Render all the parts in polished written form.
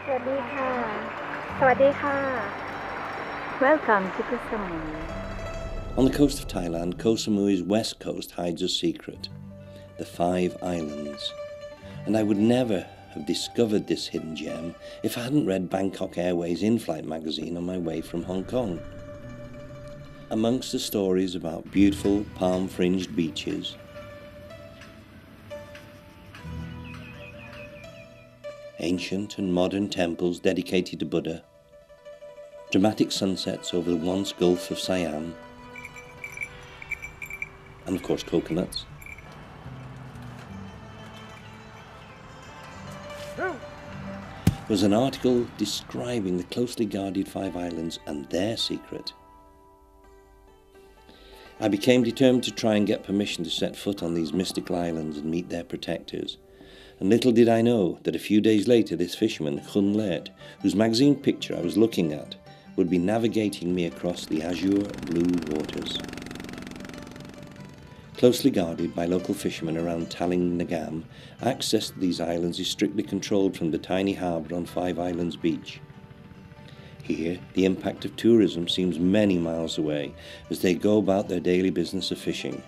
สวัสดีค่ะ สวัสดีค่ะ Welcome to Koh Samui. On the coast of Thailand, Koh Samui's west coast hides a secret, the 5 islands. And I would never have discovered this hidden gem if I hadn't read Bangkok Airways in-flight magazine on my way from Hong Kong. Amongst the stories about beautiful palm-fringed beaches, ancient and modern temples dedicated to Buddha, dramatic sunsets over the once Gulf of Siam, and of course coconuts, was an article describing the closely guarded 5 islands and their secret. I became determined to try and get permission to set foot on these mystical islands and meet their protectors. And little did I know that a few days later this fisherman, Khun Let, whose magazine picture I was looking at, would be navigating me across the azure blue waters. Closely guarded by local fishermen around Taling Nagam, access to these islands is strictly controlled from the tiny harbour on 5 Islands Beach. Here, the impact of tourism seems many miles away as they go about their daily business of fishing,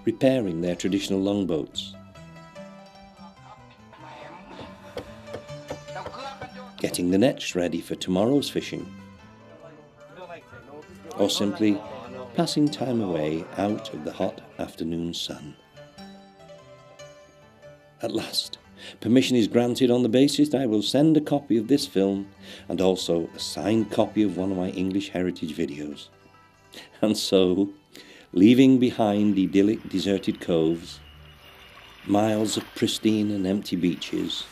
repairing their traditional longboats, getting the nets ready for tomorrow's fishing, or simply passing time away out of the hot afternoon sun. At last, permission is granted on the basis that I will send a copy of this film and also a signed copy of one of my English heritage videos. And so, leaving behind idyllic deserted coves, miles of pristine and empty beaches,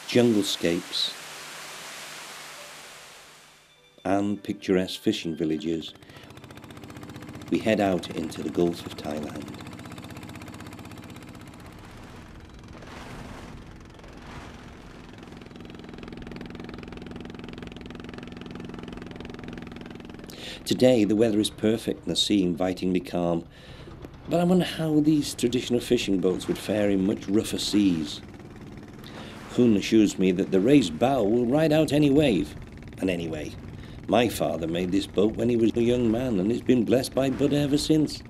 junglescapes, and picturesque fishing villages, we head out into the Gulf of Thailand. Today the weather is perfect and the sea invitingly calm, but I wonder how these traditional fishing boats would fare in much rougher seas. Khun assures me that the raised bow will ride out any wave, and anyway, my father made this boat when he was a young man and it's been blessed by Buddha ever since.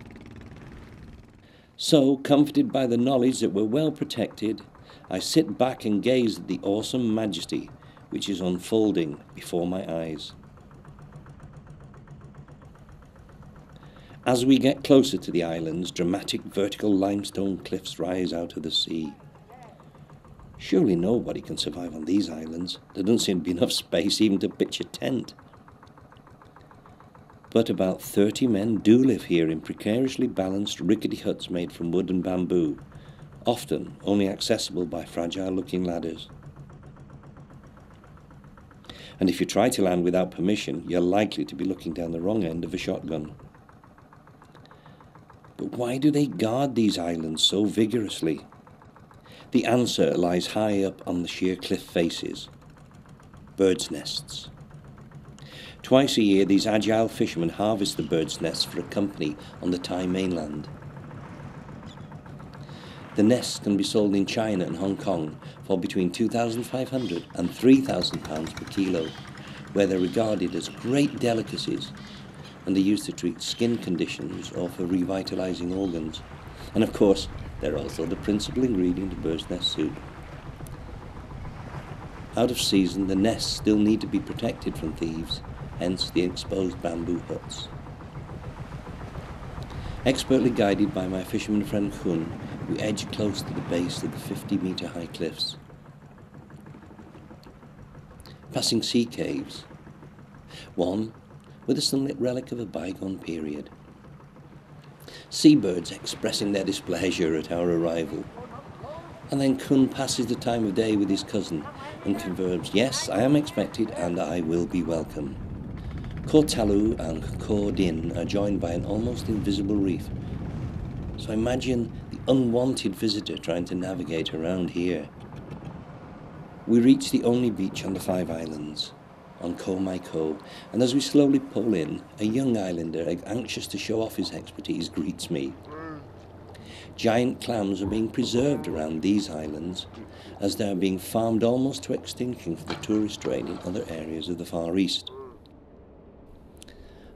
So, comforted by the knowledge that we're well protected, I sit back and gaze at the awesome majesty which is unfolding before my eyes. As we get closer to the islands, dramatic vertical limestone cliffs rise out of the sea. Surely nobody can survive on these islands. There doesn't seem to be enough space even to pitch a tent. But about 30 men do live here in precariously balanced rickety huts made from wood and bamboo, often only accessible by fragile-looking ladders. And if you try to land without permission, you're likely to be looking down the wrong end of a shotgun. But why do they guard these islands so vigorously? The answer lies high up on the sheer cliff faces. Birds' nests. Twice a year, these agile fishermen harvest the birds' nests for a company on the Thai mainland. The nests can be sold in China and Hong Kong for between £2,500 and £3,000 per kilo, where they're regarded as great delicacies, and they're used to treat skin conditions or for revitalizing organs. And of course, they're also the principal ingredient of bird's nest soup. Out of season, the nests still need to be protected from thieves, hence the exposed bamboo huts. Expertly guided by my fisherman friend Khun, we edge close to the base of the 50-metre high cliffs. Passing sea caves, one with a sunlit relic of a bygone period. Seabirds expressing their displeasure at our arrival. And then Khun passes the time of day with his cousin and confirms, yes, I am expected and I will be welcome. Koh Talu and Koh Din are joined by an almost invisible reef. So imagine the unwanted visitor trying to navigate around here. We reach the only beach on the 5 islands, on Koh Mai Koh, and as we slowly pull in, a young islander anxious to show off his expertise greets me. Giant clams are being preserved around these islands as they are being farmed almost to extinction for the tourist trade in other areas of the Far East.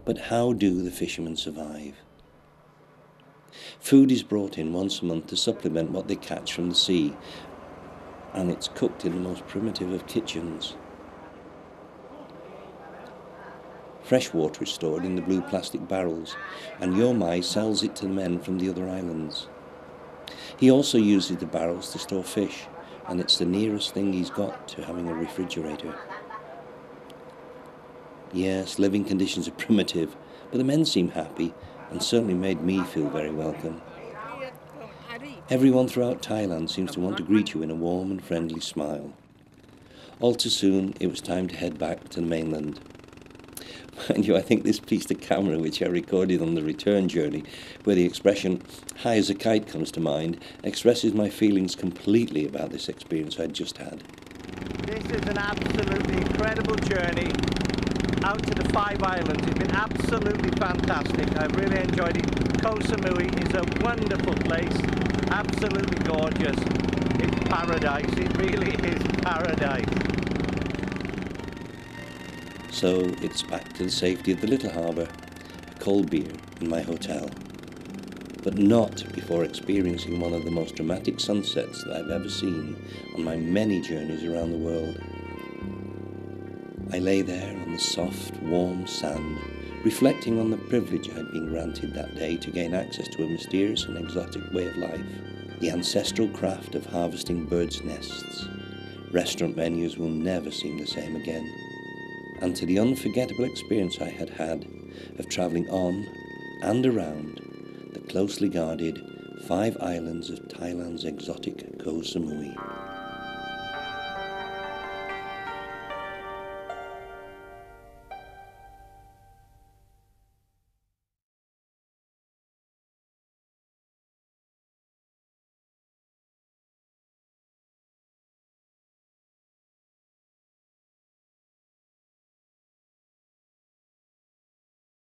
But how do the fishermen survive? Food is brought in once a month to supplement what they catch from the sea, and it's cooked in the most primitive of kitchens. Fresh water is stored in the blue plastic barrels, and Yomai sells it to the men from the other islands. He also uses the barrels to store fish, and it's the nearest thing he's got to having a refrigerator. Yes, living conditions are primitive, but the men seem happy, and certainly made me feel very welcome. Everyone throughout Thailand seems to want to greet you in a warm and friendly smile. All too soon, it was time to head back to the mainland. Mind you, I think this piece of camera which I recorded on the return journey, where the expression high as a kite comes to mind, expresses my feelings completely about this experience I'd just had. This is an absolutely incredible journey out to the 5 islands. It's been absolutely fantastic. I've really enjoyed it. Koh Samui is a wonderful place, absolutely gorgeous. It's paradise, it really is paradise. So it's back to the safety of the little harbour, a cold beer and my hotel. But not before experiencing one of the most dramatic sunsets that I've ever seen on my many journeys around the world. I lay there on the soft, warm sand, reflecting on the privilege I had been granted that day to gain access to a mysterious and exotic way of life, the ancestral craft of harvesting birds' nests. Restaurant menus will never seem the same again. And to the unforgettable experience I had had of travelling on and around the closely guarded 5 islands of Thailand's exotic Koh Samui.